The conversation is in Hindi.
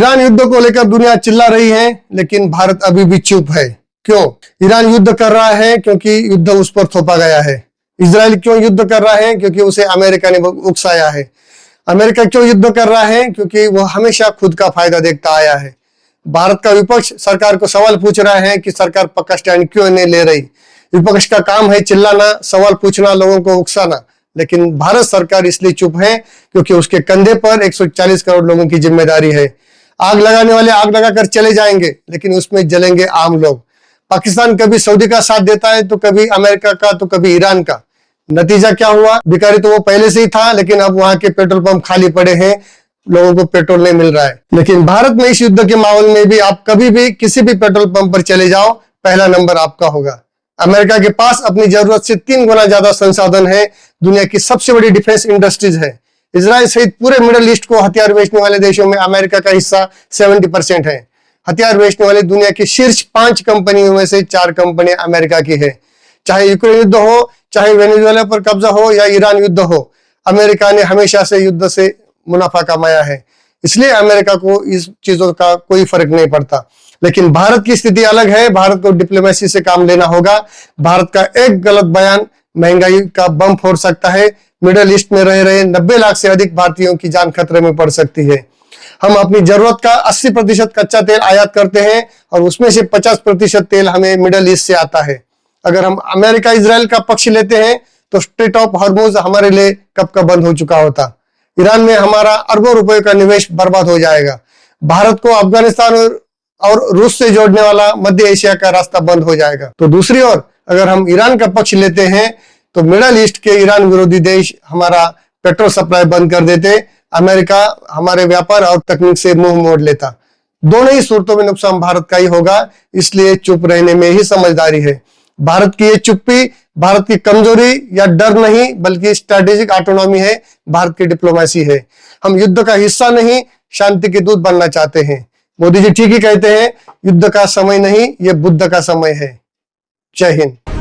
ईरान युद्ध को लेकर दुनिया चिल्ला रही है, लेकिन भारत अभी भी चुप है। क्यों? ईरान युद्ध कर रहा है क्योंकि युद्ध उस पर थोपा गया है। इजराइल क्यों युद्ध कर रहा है? क्योंकि उसे अमेरिका ने उकसाया है। अमेरिका क्यों युद्ध कर रहा है? क्योंकि वह हमेशा खुद का फायदा देखता आया है। भारत का विपक्ष सरकार को सवाल पूछ रहा है कि सरकार पक्का स्टैंड क्यों नहीं ले रही। विपक्ष का काम है चिल्लाना, सवाल पूछना, लोगों को उकसाना, लेकिन भारत सरकार इसलिए चुप है क्योंकि उसके कंधे पर 140 करोड़ लोगों की जिम्मेदारी है। आग लगाने वाले आग लगाकर चले जाएंगे, लेकिन उसमें जलेंगे आम लोग। पाकिस्तान कभी सऊदी का साथ देता है, तो कभी अमेरिका का, तो कभी ईरान का। नतीजा क्या हुआ? भिखारी तो वो पहले से ही था, लेकिन अब वहां के पेट्रोल पंप खाली पड़े हैं, लोगों को पेट्रोल नहीं मिल रहा है। लेकिन भारत में इस युद्ध के माहौल में भी आप कभी भी किसी भी पेट्रोल पंप पर चले जाओ, पहला नंबर आपका होगा। अमेरिका के पास अपनी जरूरत से 3 गुना ज्यादा संसाधन है। दुनिया की सबसे बड़ी डिफेंस इंडस्ट्रीज है। इजराइल सहित पूरे मिडिल ईस्ट को हथियार बेचने वाले देशों में अमेरिका का हिस्सा 70% है। हथियार बेचने वाली दुनिया की शीर्ष 5 कंपनियों में से 4 कंपनियां अमेरिका की है। चाहे यूक्रेन युद्ध हो, चाहे वेनेजुएला पर कब्जा हो या ईरान युद्ध हो, अमेरिका ने हमेशा से युद्ध से मुनाफा कमाया है। इसलिए अमेरिका को इस चीजों का कोई फर्क नहीं पड़ता। लेकिन भारत की स्थिति अलग है। भारत को डिप्लोमेसी से काम लेना होगा। भारत का एक गलत बयान महंगाई का बम फोड़ सकता है। मिडिल ईस्ट में रह रहे 90 लाख से अधिक भारतीयों की जान खतरे में पड़ सकती है। हम अपनी जरूरत का 80% कच्चा तेल आयात करते हैं और उसमें से 50% तेल हमें मिडिल ईस्ट से आता है। अगर हम अमेरिका इजराइल का पक्ष लेते हैं तो स्ट्रेट ऑफ हॉर्मुज हमारे लिए कब का बंद हो चुका होता। ईरान में हमारा अरबों रुपए का निवेश बर्बाद हो जाएगा। भारत को अफगानिस्तान और रूस से जोड़ने वाला मध्य एशिया का रास्ता बंद हो जाएगा। तो दूसरी ओर अगर हम ईरान का पक्ष लेते हैं तो मिडिल ईस्ट के ईरान विरोधी देश हमारा पेट्रोल सप्लाई बंद कर देते। अमेरिका हमारे व्यापार और तकनीक से मुंह मोड़ लेता। दोनों ही सूरतों में नुकसान भारत का ही होगा। इसलिए चुप रहने में ही समझदारी है। भारत की ये चुप्पी भारत की कमजोरी या डर नहीं, बल्कि स्ट्रेटेजिक ऑटोनॉमी है, भारत की डिप्लोमेसी है। हम युद्ध का हिस्सा नहीं, शांति के दूत बनना चाहते हैं। मोदी जी ठीक ही कहते हैं, युद्ध का समय नहीं, ये बुद्ध का समय है। जय हिंद।